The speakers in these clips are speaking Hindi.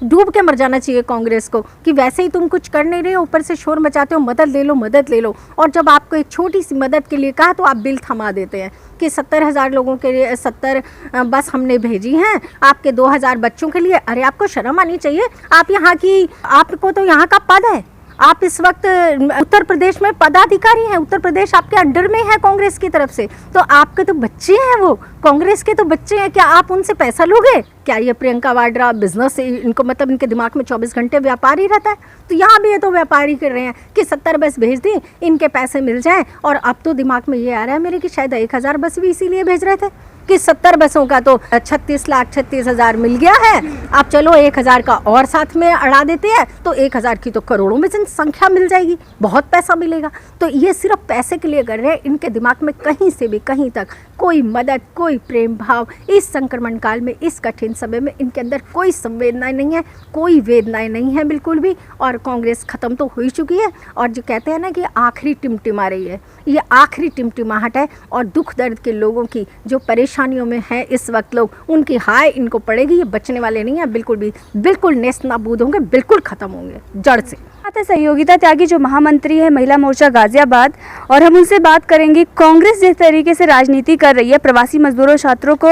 डूब के मर जाना चाहिए कांग्रेस को कि वैसे ही तुम कुछ कर नहीं रहे हो, ऊपर से शोर मचाते हो मदद ले लो मदद ले लो, और जब आपको एक छोटी सी मदद के लिए कहा तो आप बिल थमा देते हैं कि 70,000 लोगों के लिए 70 बस हमने भेजी हैं आपके 2,000 बच्चों के लिए। अरे आपको शर्म आनी चाहिए। आप यहाँ की, आपको तो यहाँ का पद है, आप इस वक्त उत्तर प्रदेश में पदाधिकारी हैं, उत्तर प्रदेश आपके अंडर में है कांग्रेस की तरफ से, तो आपके तो बच्चे हैं, वो कांग्रेस के तो बच्चे हैं, क्या आप उनसे पैसा लोगे? क्या ये प्रियंका वाड्रा बिजनेस से इनको मतलब इनके दिमाग में 24 घंटे व्यापार ही रहता है? तो यहाँ भी ये तो व्यापार ही कर रहे हैं कि 70 बस भेज दी, इनके पैसे मिल जाएं। और अब तो दिमाग में ये आ रहा है मेरे कि शायद 1,000 बस भी इसीलिए भेज रहे थे कि 70 बसों का तो 36,36,000 मिल गया है, अब चलो 1,000 का और साथ में अड़ा देते हैं तो 1,000 की तो करोड़ों में संख्या मिल जाएगी, बहुत पैसा मिलेगा। तो ये सिर्फ पैसे के लिए कर रहे हैं। इनके दिमाग में कहीं से भी कहीं तक कोई मदद, कोई प्रेम भाव, इस संक्रमण काल में, इस कठिन समय में इनके अंदर कोई संवेदनाएं नहीं है, कोई वेदनाएं नहीं है बिल्कुल भी। और कांग्रेस खत्म तो हो ही चुकी है, और जो कहते हैं ना कि आखिरी टिमटिमा रही है, ये आखिरी टिमटिमाहट है। और दुख दर्द के लोगों की जो परेशानियों में है इस वक्त लोग, उनकी हाय इनको पड़ेगी, ये बचने वाले नहीं है बिल्कुल भी, बिल्कुल नेस्त नाबूद होंगे, बिल्कुल खत्म होंगे जड़ से। सहयोगिता त्यागी जो महामंत्री है महिला मोर्चा गाजियाबाद, और हम उनसे बात करेंगे कांग्रेस जिस तरीके से राजनीति कर रही है, प्रवासी मजदूरों छात्रों को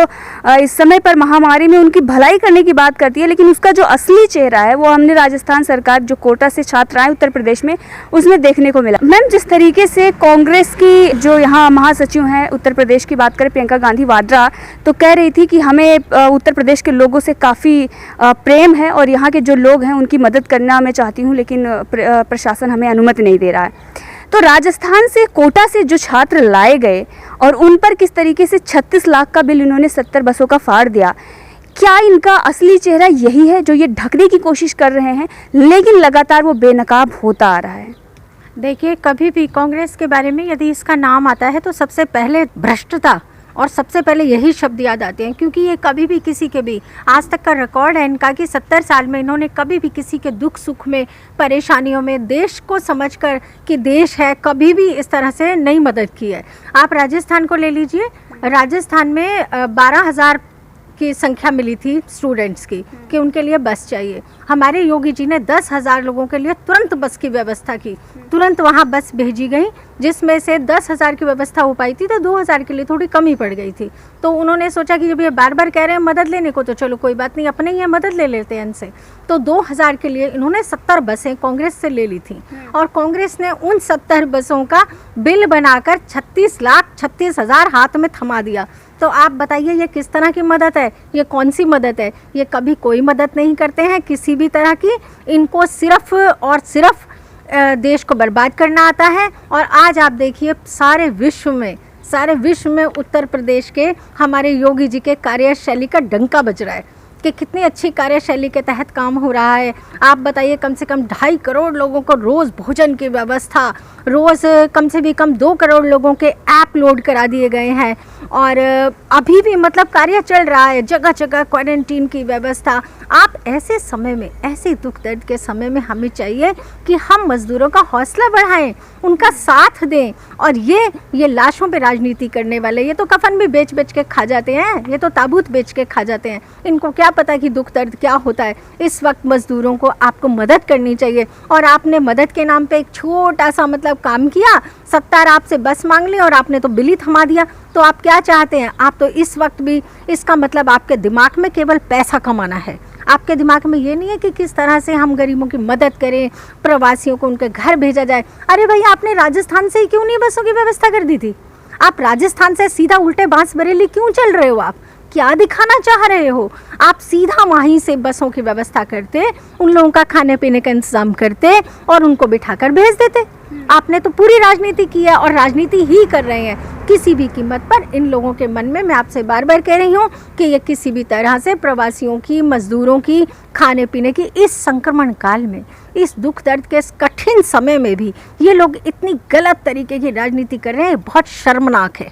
इस समय पर महामारी में उनकी भलाई करने की बात करती है, लेकिन उसका जो असली चेहरा है वो हमने राजस्थान सरकार जो कोटा से छात्र आए उत्तर प्रदेश में उसमें देखने को मिला। मैम, जिस तरीके से कांग्रेस की जो यहाँ महासचिव हैं उत्तर प्रदेश की बात करें प्रियंका गांधी वाड्रा, तो कह रही थी कि हमें उत्तर प्रदेश के लोगों से काफ़ी प्रेम है और यहाँ के जो लोग हैं उनकी मदद करना मैं चाहती हूँ, लेकिन प्रशासन हमें अनुमति नहीं दे रहा है। तो राजस्थान से कोटा से जो छात्र लाए गए और उन पर किस तरीके से 36 लाख का बिल इन्होंने 70 बसों का फाड़ दिया, क्या इनका असली चेहरा यही है जो ये ढकने की कोशिश कर रहे हैं, लेकिन लगातार वो बेनकाब होता आ रहा है? देखिए, कभी भी कांग्रेस के बारे में यदि इसका नाम आता है तो सबसे पहले भ्रष्टता और सबसे पहले यही शब्द याद आते हैं, क्योंकि ये कभी भी किसी के भी, आज तक का रिकॉर्ड है इनका कि 70 साल में इन्होंने कभी भी किसी के दुख सुख में, परेशानियों में, देश को समझकर कि देश है, कभी भी इस तरह से नहीं मदद की है। आप राजस्थान को ले लीजिए, राजस्थान में 12,000 की संख्या मिली थी स्टूडेंट्स की कि उनके लिए बस चाहिए। हमारे योगी जी ने 10,000 लोगों के लिए तुरंत बस की व्यवस्था की, तुरंत वहाँ बस भेजी गई, जिसमें से 10,000 की व्यवस्था हो पाई थी तो 2,000 के लिए थोड़ी कमी पड़ गई थी। तो उन्होंने सोचा कि जब ये बार बार कह रहे हैं मदद लेने को, तो चलो कोई बात नहीं, अपने ही है, मदद ले लेते हैं इनसे। तो 2,000 के लिए इन्होंने 70 बसें कांग्रेस से ले ली थी, और कांग्रेस ने उन 70 बसों का बिल बनाकर 36,36,000 हाथ में थमा दिया। तो आप बताइए ये किस तरह की मदद है, ये कौन सी मदद है? ये कभी कोई मदद नहीं करते हैं किसी भी तरह की, इनको सिर्फ और सिर्फ देश को बर्बाद करना आता है। और आज आप देखिए सारे विश्व में उत्तर प्रदेश के हमारे योगी जी के कार्यशैली का डंका बज रहा है कि कितनी अच्छी कार्यशैली के तहत काम हो रहा है। आप बताइए, कम से कम 2.5 करोड़ लोगों को रोज़ भोजन की व्यवस्था, रोज़ कम से भी कम 2 करोड़ लोगों के ऐप लोड करा दिए गए हैं, और अभी भी मतलब कार्य चल रहा है, जगह जगह क्वारंटीन की व्यवस्था। आप ऐसे समय में, ऐसे दुख दर्द के समय में हमें चाहिए कि हम मजदूरों का हौसला बढ़ाएं, उनका साथ दें। और ये लाशों पे राजनीति करने वाले, ये तो कफन भी बेच बेच के खा जाते हैं, ये तो ताबूत बेच के खा जाते हैं, इनको क्या पता कि दुख दर्द क्या होता है। इस वक्त मजदूरों को आपको मदद करनी चाहिए, और आपने मदद के नाम पे एक छोटा सा मतलब काम किया, 70 आपसे बस मांग ली और आपने तो बिल ही थमा दिया। तो आप क्या चाहते हैं? आप तो इस वक्त भी, इसका मतलब आपके दिमाग में केवल पैसा कमाना है, आपके दिमाग में ये नहीं है कि किस तरह से हम गरीबों की मदद करें, प्रवासियों को उनके घर भेजा जाए। अरे भाई, आपने राजस्थान से ही क्यों नहीं बसों की व्यवस्था कर दी थी? आप राजस्थान से सीधा उल्टे बांसबरेली क्यों चल रहे हो? आप क्या दिखाना चाह रहे हो? आप सीधा वहीं से बसों की व्यवस्था करते, उन लोगों का खाने पीने का इंतजाम करते और उनको बिठाकर भेज देते। आपने तो पूरी राजनीति की है और राजनीति ही कर रहे हैं किसी भी कीमत पर। इन लोगों के मन में, मैं आपसे बार बार कह रही हूँ कि ये किसी भी तरह से प्रवासियों की, मजदूरों की, खाने पीने की, इस संक्रमण काल में, इस दुख दर्द के इस कठिन समय में भी ये लोग इतनी गलत तरीके की राजनीति कर रहे हैं, बहुत शर्मनाक है।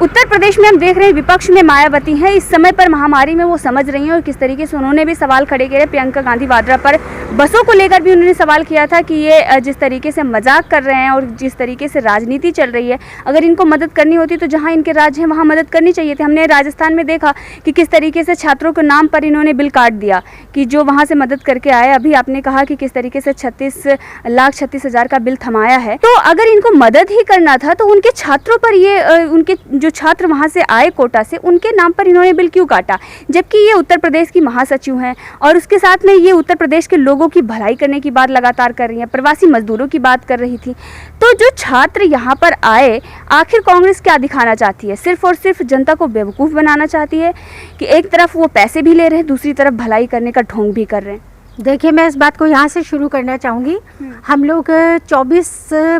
उत्तर प्रदेश में हम देख रहे हैं विपक्ष में मायावती हैं। इस समय पर महामारी में वो समझ रही हैं और किस तरीके से उन्होंने भी सवाल खड़े किए। प्रियंका गांधी वाड्रा पर बसों को लेकर भी उन्होंने सवाल किया था कि ये जिस तरीके से मजाक कर रहे हैं और जिस तरीके से राजनीति चल रही है, अगर इनको मदद करनी होती तो जहाँ इनके राज्य है वहाँ मदद करनी चाहिए थी। हमने राजस्थान में देखा कि किस तरीके से छात्रों के नाम पर इन्होंने बिल काट दिया कि जो वहाँ से मदद करके आए। अभी आपने कहा कि किस तरीके से 36,36,000 का बिल थमाया है। तो अगर इनको मदद ही करना था तो उनके छात्रों पर ये उनके जो छात्र वहाँ से आए कोटा से, उनके नाम पर इन्होंने बिल क्यों काटा? जबकि ये उत्तर प्रदेश की महासचिव हैं और उसके साथ में ये उत्तर प्रदेश के लोगों की भलाई करने की बात लगातार कर रही हैं, प्रवासी मजदूरों की बात कर रही थी। तो जो छात्र यहाँ पर आए, आखिर कांग्रेस क्या दिखाना चाहती है? सिर्फ और सिर्फ जनता को बेवकूफ़ बनाना चाहती है कि एक तरफ वो पैसे भी ले रहे हैं, दूसरी तरफ भलाई करने का ढोंग भी कर रहे हैं? देखिए, मैं इस बात को यहाँ से शुरू करना चाहूँगी। हम लोग 24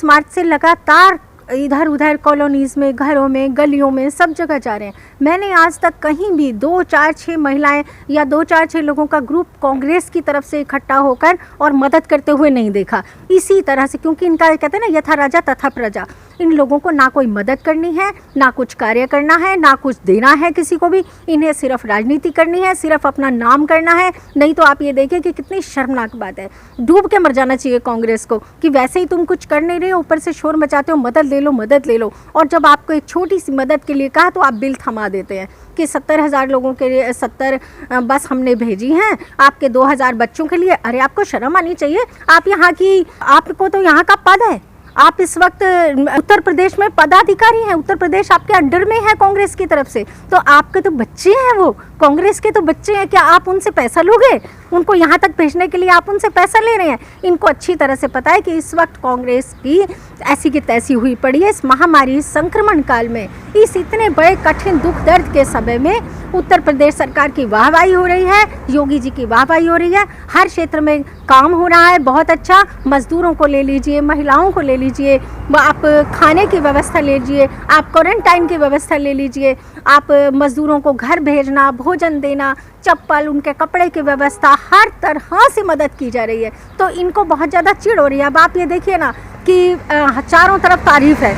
मार्च से लगातार इधर उधर कॉलोनीज़ में, घरों में, गलियों में, सब जगह जा रहे हैं। मैंने आज तक कहीं भी 2, 4, 6 महिलाएं या 2, 4, 6 लोगों का ग्रुप कांग्रेस की तरफ से इकट्ठा होकर और मदद करते हुए नहीं देखा। इसी तरह से, क्योंकि इनका कहते हैं ना, यथा राजा तथा प्रजा। इन लोगों को ना कोई मदद करनी है, ना कुछ कार्य करना है, ना कुछ देना है किसी को भी। इन्हें सिर्फ राजनीति करनी है, सिर्फ अपना नाम करना है। नहीं तो आप ये देखिए कि कितनी शर्मनाक बात है। डूब के मर जाना चाहिए कांग्रेस को कि वैसे ही तुम कुछ कर नहीं रहे हो, ऊपर से शोर मचाते हो, मदद ले लो, मदद ले लो। और जब आपको एक छोटी सी मदद के लिए कहा तो आप बिल थमा देते हैं कि 70,000 लोगों के लिए 70 बस हमने भेजी हैं आपके 2,000 बच्चों के लिए। अरे आपको शर्म आनी चाहिए। आप यहाँ की, आपको तो यहाँ का पद है। आप इस वक्त उत्तर प्रदेश में पदाधिकारी हैं, उत्तर प्रदेश आपके अंडर में है कांग्रेस की तरफ से। तो आपके तो बच्चे हैं, वो कांग्रेस के तो बच्चे हैं। क्या आप उनसे पैसा लोगे? उनको यहाँ तक भेजने के लिए आप उनसे पैसा ले रहे हैं। इनको अच्छी तरह से पता है कि इस वक्त कांग्रेस की ऐसी की तैसी हुई पड़ी है। इस महामारी, संक्रमण काल में, इस इतने बड़े कठिन दुख दर्द के समय में उत्तर प्रदेश सरकार की वाहवाही हो रही है, योगी जी की वाहवाही हो रही है। हर क्षेत्र में काम हो रहा है बहुत अच्छा। मजदूरों को ले लीजिए, महिलाओं को ले लीजिए, आप खाने की व्यवस्था ले लीजिए, आप क्वारंटाइन की व्यवस्था ले लीजिए, आप मजदूरों को घर भेजना, भोजन देना, चप्पल, उनके कपड़े की व्यवस्था, हर तरह से मदद की जा रही है। तो इनको बहुत ज़्यादा चिढ़ हो रही है। अब आप ये देखिए ना कि चारों तरफ तारीफ है।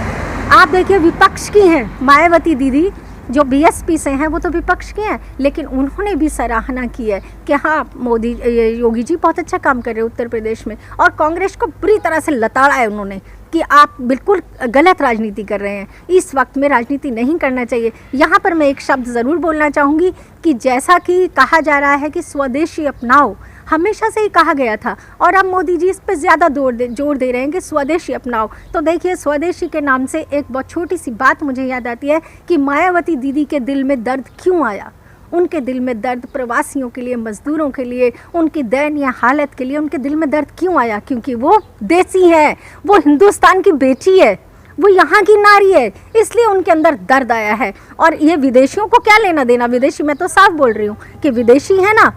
आप देखिए, विपक्ष की हैं मायावती दीदी, जो बीएसपी से हैं, वो तो विपक्ष के हैं, लेकिन उन्होंने भी सराहना की है कि हाँ, योगी जी बहुत अच्छा काम कर रहे हैं उत्तर प्रदेश में। और कांग्रेस को बुरी तरह से लताड़ा है उन्होंने कि आप बिल्कुल गलत राजनीति कर रहे हैं। इस वक्त में राजनीति नहीं करना चाहिए। यहाँ पर मैं एक शब्द ज़रूर बोलना चाहूँगी कि जैसा कि कहा जा रहा है कि स्वदेशी अपनाओ, हमेशा से ही कहा गया था और अब मोदी जी इस पर ज़्यादा जोर दे रहे हैं कि स्वदेशी अपनाओ। तो देखिए, स्वदेशी के नाम से एक बहुत छोटी सी बात मुझे याद आती है कि मायावती दीदी के दिल में दर्द क्यों आया। उनके दिल में दर्द प्रवासियों के लिए, मजदूरों के लिए, उनकी दयनीय हालत के लिए उनके दिल में दर्द क्यों आया? क्योंकि वो देसी है, वो हिंदुस्तान की बेटी है, वो यहाँ की नारी है, इसलिए उनके अंदर दर्द आया है। और ये विदेशियों को क्या लेना देना? विदेशी, मैं तो साफ बोल रही हूँ कि विदेशी है ना,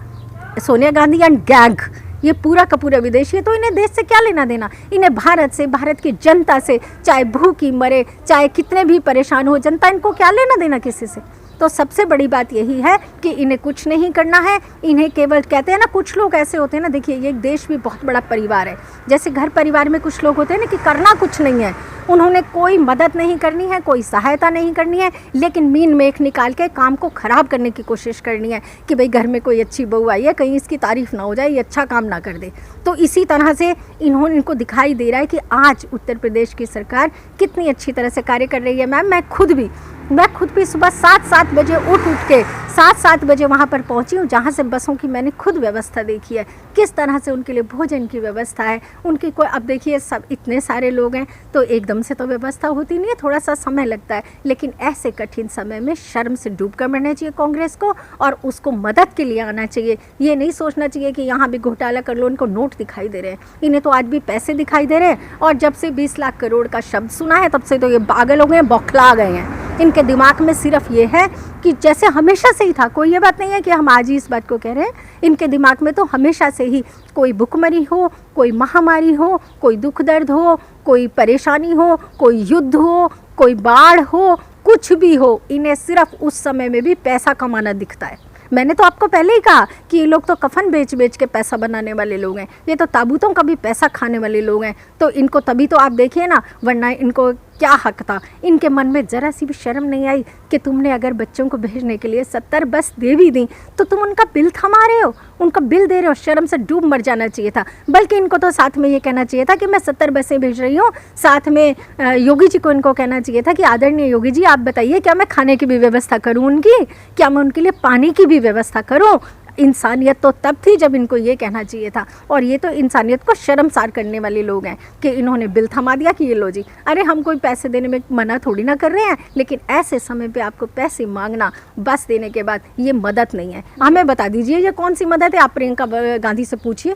सोनिया गांधी एंड गैंग, ये पूरा का पूरा विदेशी है। तो इन्हें देश से क्या लेना देना? इन्हें भारत से, भारत की जनता से, चाहे भूखी मरे, चाहे कितने भी परेशान हो जनता, इनको क्या लेना देना किसी से? तो सबसे बड़ी बात यही है कि इन्हें कुछ नहीं करना है। इन्हें केवल, कहते हैं ना, कुछ लोग ऐसे होते हैं ना, देखिए ये एक देश भी बहुत बड़ा परिवार है। जैसे घर परिवार में कुछ लोग होते हैं ना कि करना कुछ नहीं है, उन्होंने कोई मदद नहीं करनी है, कोई सहायता नहीं करनी है, लेकिन मीन मेख निकाल के काम को ख़राब करने की कोशिश करनी है कि भाई घर में कोई अच्छी बहू आई है, कहीं इसकी तारीफ़ ना हो जाए, ये अच्छा काम ना कर दे। तो इसी तरह से इनको दिखाई दे रहा है कि आज उत्तर प्रदेश की सरकार कितनी अच्छी तरह से कार्य कर रही है। मैम, मैं खुद भी सुबह 7 बजे उठ के 7 बजे वहाँ पर पहुँची हूँ, जहाँ से बसों की मैंने खुद व्यवस्था देखी है, किस तरह से उनके लिए भोजन की व्यवस्था है। उनकी कोई, अब देखिए सब इतने सारे लोग हैं तो एकदम से तो व्यवस्था होती नहीं है, थोड़ा सा समय लगता है। लेकिन ऐसे कठिन समय में शर्म से डूब कर मरना चाहिए कांग्रेस को और उसको मदद के लिए आना चाहिए। ये नहीं सोचना चाहिए कि यहाँ भी घोटाला कर लो, इनको नोट दिखाई दे रहे हैं, इन्हें तो आज भी पैसे दिखाई दे रहे हैं। और जब से 20 लाख करोड़ का शब्द सुना है तब से तो ये पागल हो गए हैं, बौखला गए हैं। इनके दिमाग में सिर्फ ये है कि जैसे हमेशा से ही था, कोई ये बात नहीं है कि हम आज ही इस बात को कह रहे हैं, इनके दिमाग में तो हमेशा से ही कोई भुखमरी हो, कोई महामारी हो, कोई दुख दर्द हो, कोई परेशानी हो, कोई युद्ध हो, कोई बाढ़ हो, कुछ भी हो, इन्हें सिर्फ उस समय में भी पैसा कमाना दिखता है। मैंने तो आपको पहले ही कहा कि ये लोग तो कफन बेच के पैसा बनाने वाले लोग हैं, ये तो ताबूतों का भी पैसा खाने वाले लोग हैं। तो इनको तभी तो आप देखिए ना, वरना इनको क्या हक था? इनके मन में ज़रा सी भी शर्म नहीं आई कि तुमने अगर बच्चों को भेजने के लिए 70 बस दे भी दी तो तुम उनका बिल थमा रहे हो, उनका बिल दे रहे हो। शर्म से डूब मर जाना चाहिए था। बल्कि इनको तो साथ में ये कहना चाहिए था कि मैं 70 बसें भेज रही हूँ। साथ में योगी जी को इनको कहना चाहिए था कि आदरणीय योगी जी, आप बताइए क्या मैं खाने की भी व्यवस्था करूँ उनकी, क्या मैं उनके लिए पानी की भी व्यवस्था करूँ? इंसानियत तो तब थी जब इनको ये कहना चाहिए था। और ये तो इंसानियत को शर्मसार करने वाले लोग हैं कि इन्होंने बिल थमा दिया कि ये लो जी। अरे हम कोई पैसे देने में मना थोड़ी ना कर रहे हैं, लेकिन ऐसे समय पे आपको पैसे मांगना बस देने के बाद, ये मदद नहीं है। हमें बता दीजिए ये कौन सी मदद है? आप प्रियंका गांधी से पूछिए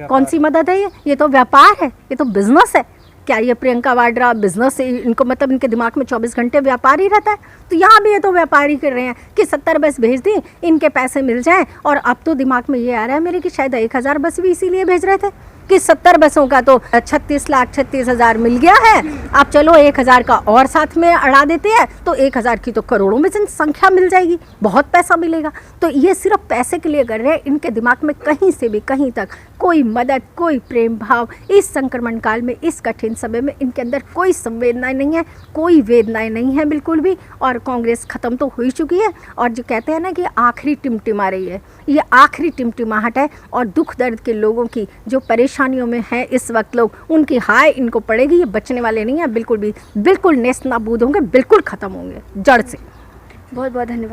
कौन सी मदद है? ये तो व्यापार है, ये तो बिजनेस है। क्या ये प्रियंका वाड्रा बिजनेस से इनको मतलब इनके दिमाग में 24 घंटे व्यापार ही रहता है? तो यहाँ भी ये तो व्यापार ही कर रहे हैं कि 70 बस भेज दी, इनके पैसे मिल जाएं। और अब तो दिमाग में ये आ रहा है मेरे कि शायद 1000 बस भी इसीलिए भेज रहे थे कि 70 बसों का तो 36,36,000 मिल गया है। अब चलो 1000 का और साथ में अड़ा देते हैं तो 1000 की तो करोड़ों में संख्या मिल जाएगी, बहुत पैसा मिलेगा। तो ये सिर्फ पैसे के लिए कर रहे हैं। इनके दिमाग में कहीं से भी कहीं तक कोई मदद, कोई प्रेम भाव, इस संक्रमण काल में, इस कठिन समय में इनके अंदर कोई संवेदनाएं नहीं है, कोई वेदनाएं नहीं है बिल्कुल भी। और कांग्रेस ख़त्म तो हो ही चुकी है। और जो कहते हैं ना कि आखिरी टिमटिमा रही है, ये आखिरी टिमटिमाहट है। और दुख दर्द के लोगों की जो परेशानियों में है इस वक्त लोग, उनकी हाय इनको पड़ेगी। ये बचने वाले नहीं हैं बिल्कुल भी, बिल्कुल नेस्त नाबूद होंगे, बिल्कुल ख़त्म होंगे जड़ से। बहुत बहुत धन्यवाद।